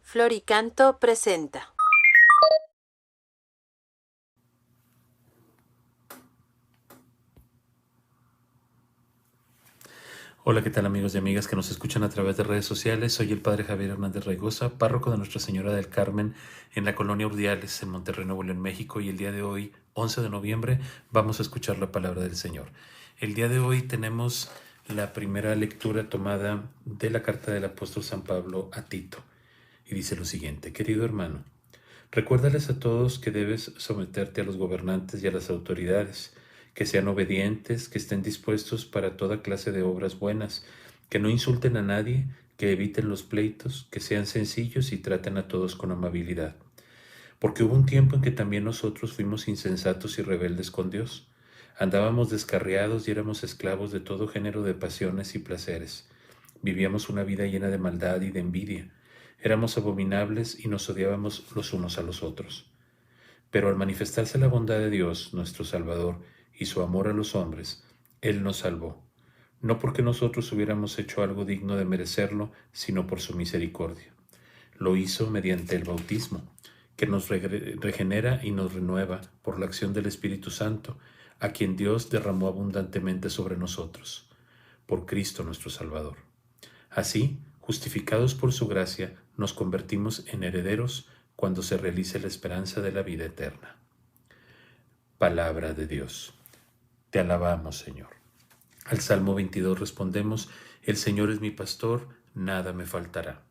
Floricanto presenta. Hola, ¿qué tal amigos y amigas que nos escuchan a través de redes sociales? Soy el Padre Javier Hernández Raigosa, párroco de Nuestra Señora del Carmen en la colonia Urdiales, en Monterrey, Nuevo León, México, y el día de hoy, 11 de noviembre, vamos a escuchar la palabra del Señor. El día de hoy tenemos la primera lectura tomada de la carta del apóstol San Pablo a Tito, y dice lo siguiente: querido hermano, recuérdales a todos que debes someterte a los gobernantes y a las autoridades, que sean obedientes, que estén dispuestos para toda clase de obras buenas, que no insulten a nadie, que eviten los pleitos, que sean sencillos y traten a todos con amabilidad. Porque hubo un tiempo en que también nosotros fuimos insensatos y rebeldes con Dios. Andábamos descarriados y éramos esclavos de todo género de pasiones y placeres. Vivíamos una vida llena de maldad y de envidia. Éramos abominables y nos odiábamos los unos a los otros. Pero al manifestarse la bondad de Dios, nuestro Salvador, y su amor a los hombres, Él nos salvó, no porque nosotros hubiéramos hecho algo digno de merecerlo, sino por su misericordia. Lo hizo mediante el bautismo, que nos regenera y nos renueva por la acción del Espíritu Santo, a quien Dios derramó abundantemente sobre nosotros, por Cristo nuestro Salvador. Así, justificados por su gracia, nos convertimos en herederos cuando se realice la esperanza de la vida eterna. Palabra de Dios. Te alabamos, Señor. Al Salmo 22 respondemos: el Señor es mi pastor, nada me faltará.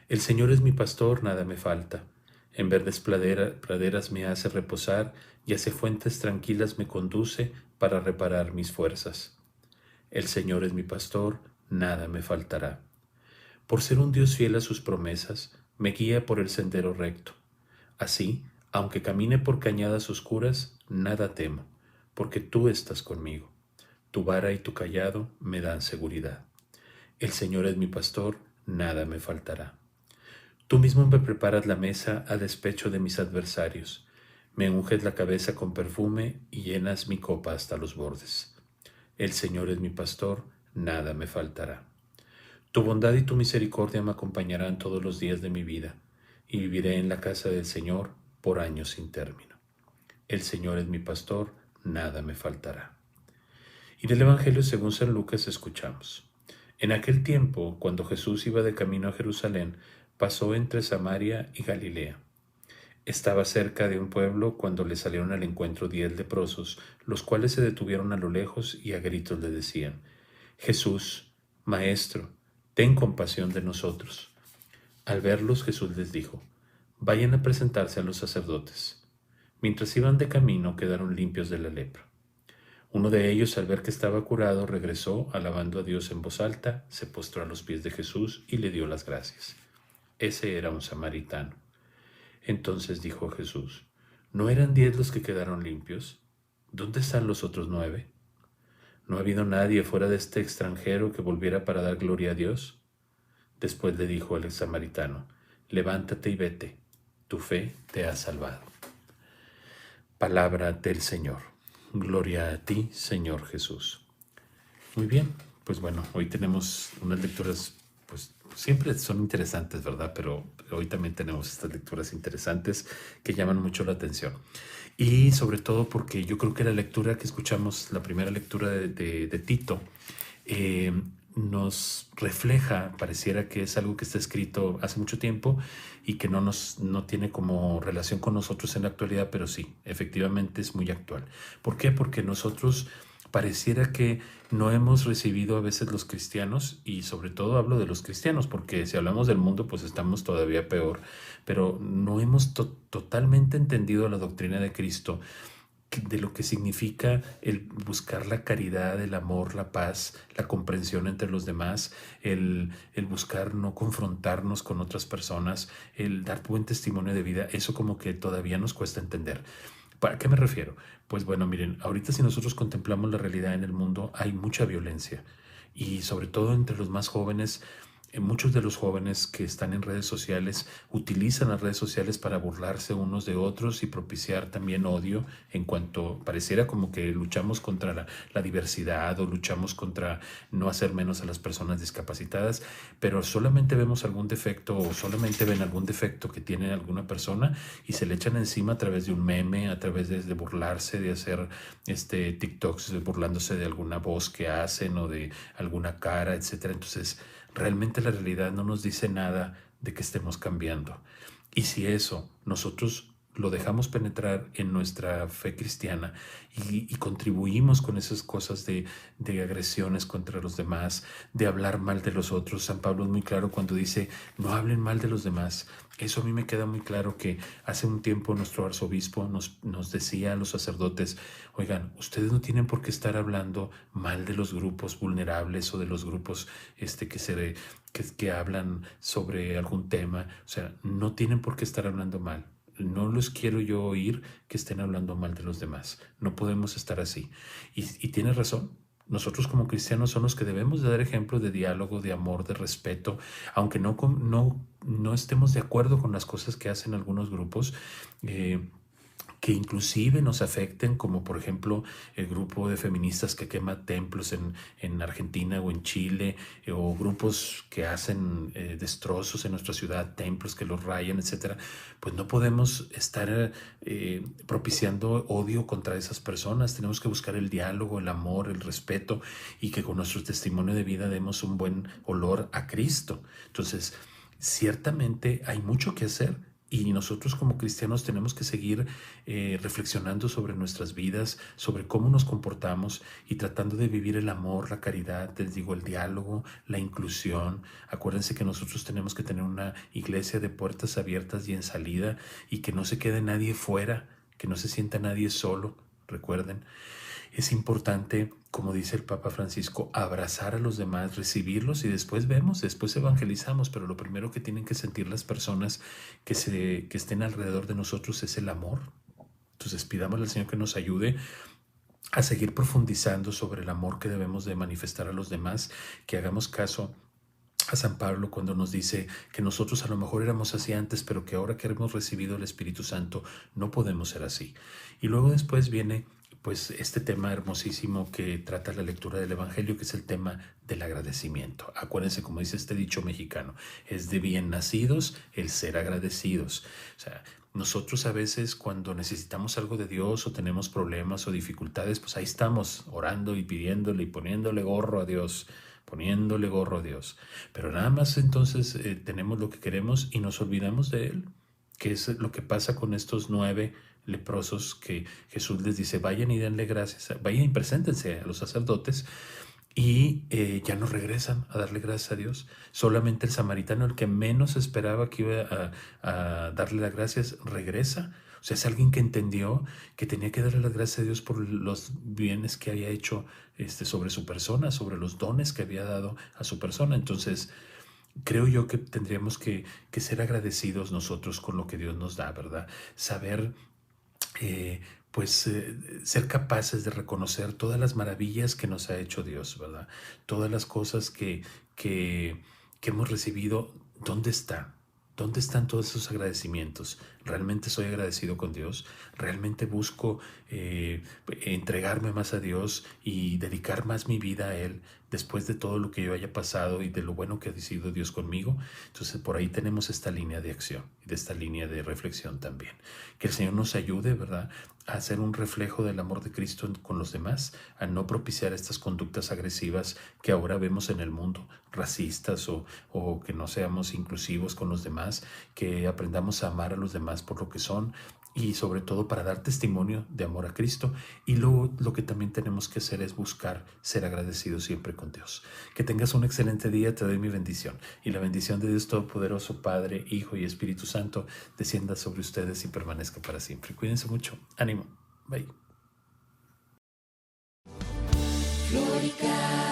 El Señor es mi pastor, nada me falta. En verdes praderas me hace reposar y hacia fuentes tranquilas me conduce para reparar mis fuerzas. El Señor es mi pastor, nada me faltará. Por ser un Dios fiel a sus promesas, me guía por el sendero recto. Así, aunque camine por cañadas oscuras, nada temo, porque tú estás conmigo. Tu vara y tu cayado me dan seguridad. El Señor es mi pastor, nada me faltará. Tú mismo me preparas la mesa a despecho de mis adversarios. Me unges la cabeza con perfume y llenas mi copa hasta los bordes. El Señor es mi pastor, nada me faltará. Tu bondad y tu misericordia me acompañarán todos los días de mi vida, y viviré en la casa del Señor por años sin término. El Señor es mi pastor, nada me faltará. Y del Evangelio según San Lucas escuchamos: en aquel tiempo, cuando Jesús iba de camino a Jerusalén, pasó entre Samaria y Galilea. Estaba cerca de un pueblo cuando le salieron al encuentro 10 leprosos, los cuales se detuvieron a lo lejos y a gritos le decían: Jesús, Maestro, ten compasión de nosotros. Al verlos, Jesús les dijo: vayan a presentarse a los sacerdotes. Mientras iban de camino, quedaron limpios de la lepra. Uno de ellos, al ver que estaba curado, regresó, alabando a Dios en voz alta, se postró a los pies de Jesús y le dio las gracias. Ese era un samaritano. Entonces dijo Jesús: ¿no eran 10 los que quedaron limpios? ¿Dónde están los otros 9? ¿No ha habido nadie fuera de este extranjero que volviera para dar gloria a Dios? Después le dijo al samaritano: levántate y vete, tu fe te ha salvado. Palabra del Señor. Gloria a ti, Señor Jesús. Muy bien, pues bueno, hoy tenemos unas lecturas, pues siempre son interesantes, ¿verdad? Pero hoy también tenemos estas lecturas interesantes que llaman mucho la atención. Y sobre todo porque yo creo que la lectura que escuchamos, la primera lectura de Tito, eh, nos refleja, pareciera que es algo que está escrito hace mucho tiempo y que no tiene como relación con nosotros en la actualidad, pero sí, efectivamente es muy actual. ¿Por qué? Porque nosotros pareciera que no hemos recibido a veces los cristianos, y sobre todo hablo de los cristianos, porque si hablamos del mundo pues estamos todavía peor, pero no hemos totalmente entendido la doctrina de Cristo, de lo que significa el buscar la caridad, el amor, la paz, la comprensión entre los demás, el buscar no confrontarnos con otras personas, el dar buen testimonio de vida. Eso como que todavía nos cuesta entender. ¿Para qué me refiero? Pues bueno, miren, ahorita si nosotros contemplamos la realidad en el mundo, hay mucha violencia, y sobre todo entre los más jóvenes muchos de los jóvenes que están en redes sociales utilizan las redes sociales para burlarse unos de otros y propiciar también odio, en cuanto pareciera como que luchamos contra la diversidad o luchamos contra no hacer menos a las personas discapacitadas, pero solamente vemos algún defecto o solamente ven algún defecto que tiene alguna persona y se le echan encima a través de un meme, a través de burlarse, de hacer TikToks burlándose de alguna voz que hacen o de alguna cara, etcétera. Entonces, realmente la realidad no nos dice nada de que estemos cambiando. Y si eso nosotros lo dejamos penetrar en nuestra fe cristiana y contribuimos con esas cosas de agresiones contra los demás, de hablar mal de los otros. San Pablo es muy claro cuando dice, no hablen mal de los demás. Eso a mí me queda muy claro que hace un tiempo nuestro arzobispo nos decía a los sacerdotes, oigan, ustedes no tienen por qué estar hablando mal de los grupos vulnerables o de los grupos que hablan sobre algún tema. O sea, no tienen por qué estar hablando mal. No los quiero yo oír que estén hablando mal de los demás. No podemos estar así. Y tienes razón. Nosotros como cristianos somos los que debemos de dar ejemplo de diálogo, de amor, de respeto, aunque no estemos de acuerdo con las cosas que hacen algunos grupos. Que inclusive nos afecten, como por ejemplo el grupo de feministas que quema templos en Argentina o en Chile, o grupos que hacen destrozos en nuestra ciudad, templos que los rayan, etcétera. Pues no podemos estar propiciando odio contra esas personas. Tenemos que buscar el diálogo, el amor, el respeto, y que con nuestro testimonio de vida demos un buen olor a Cristo. Entonces, ciertamente hay mucho que hacer. Y nosotros como cristianos tenemos que seguir reflexionando sobre nuestras vidas, sobre cómo nos comportamos y tratando de vivir el amor, la caridad, les digo, el diálogo, la inclusión. Acuérdense que nosotros tenemos que tener una iglesia de puertas abiertas y en salida y que no se quede nadie fuera, que no se sienta nadie solo. Recuerden, es importante, como dice el Papa Francisco, abrazar a los demás, recibirlos y después después evangelizamos, pero lo primero que tienen que sentir las personas que estén alrededor de nosotros es el amor. Entonces pidámosle al Señor que nos ayude a seguir profundizando sobre el amor que debemos de manifestar a los demás, que hagamos caso a San Pablo cuando nos dice que nosotros a lo mejor éramos así antes, pero que ahora que hemos recibido el Espíritu Santo no podemos ser así. Y luego después viene pues este tema hermosísimo que trata la lectura del Evangelio, que es el tema del agradecimiento. Acuérdense, como dice este dicho mexicano, es de bien nacidos el ser agradecidos. O sea, nosotros a veces cuando necesitamos algo de Dios o tenemos problemas o dificultades, pues ahí estamos orando y pidiéndole y poniéndole gorro a Dios. Pero nada más entonces tenemos lo que queremos y nos olvidamos de Él, que es lo que pasa con estos 9 leprosos que Jesús les dice, vayan y denle gracias, vayan y preséntense a los sacerdotes, y ya no regresan a darle gracias a Dios. Solamente el samaritano, el que menos esperaba que iba a darle las gracias, regresa. O sea, es alguien que entendió que tenía que darle las gracias a Dios por los bienes que había hecho sobre su persona, sobre los dones que había dado a su persona. Entonces, creo yo que tendríamos que ser agradecidos nosotros con lo que Dios nos da, ¿verdad? Saber ser capaces de reconocer todas las maravillas que nos ha hecho Dios, ¿verdad? Todas las cosas que hemos recibido. ¿Dónde está? ¿Dónde están todos esos agradecimientos? ¿Realmente soy agradecido con Dios? ¿Realmente busco entregarme más a Dios y dedicar más mi vida a Él después de todo lo que yo haya pasado y de lo bueno que ha decidido Dios conmigo? Entonces por ahí tenemos esta línea de acción y de esta línea de reflexión también. Que el Señor nos ayude, ¿verdad?, a hacer un reflejo del amor de Cristo con los demás, a no propiciar estas conductas agresivas que ahora vemos en el mundo, racistas o que no seamos inclusivos con los demás, que aprendamos a amar a los demás por lo que son y sobre todo para dar testimonio de amor a Cristo. Y luego lo que también tenemos que hacer es buscar ser agradecidos siempre con Dios. Que tengas un excelente día, te doy mi bendición. Y la bendición de Dios Todopoderoso, Padre, Hijo y Espíritu Santo, descienda sobre ustedes y permanezca para siempre. Cuídense mucho. Ánimo. Bye. Florica.